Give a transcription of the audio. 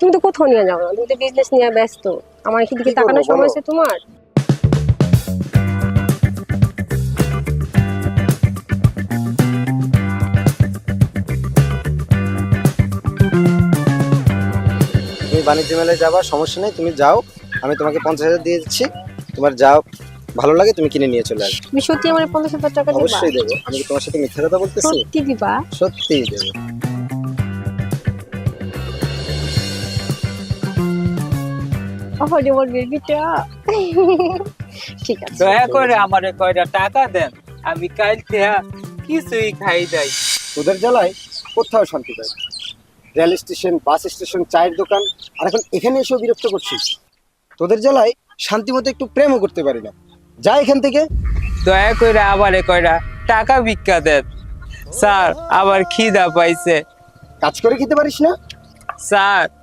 তুমি তো কোথাও নিয়ে যাও না, তুমি তো বিজনেস নিয়ে ব্যস্ত। আমার কি দিকে তাকানোর সময় আছে তোমার? তুমি বাণিজ্য মেলায় যাবা, সমস্যা নেই, তুমি যাও। আমি তোমাকে 50,000 দিয়ে দিচ্ছি। তোমার যাও ভালো লাগে তুমি কিনে নিয়ে চলে আসবে। তুমি সত্যি আমার 50,000 টাকা দিবা? অবশ্যই দেবো। আমি কি তোমার সাথে মিথ্যা কথা বলতেছি? সত্যি দিবা? সত্যিই দেবো। ওরে ওর বেবিটা। ঠিক আছে। দয়া করে আমারে কয়টা টাকা দেন, আমি কাল থেকে কিছুই খাই যাই। তোদের জ্বালায় কোথাও শান্তি পাই না। রেল স্টেশন, বাস স্টেশন, চায়ের দোকান, আর এখন এখানে এসেও বিরক্ত করছিস। তোদের জ্বালায় শান্তি মতো একটু প্রেমও করতে পারি না। যা এখান থেকে। দয়া করে আমারে কয়টা টাকা ভিক্ষা দেন স্যার, আবার খিদা পাইছে কাজ করে খেতে পারিস না? স্যার।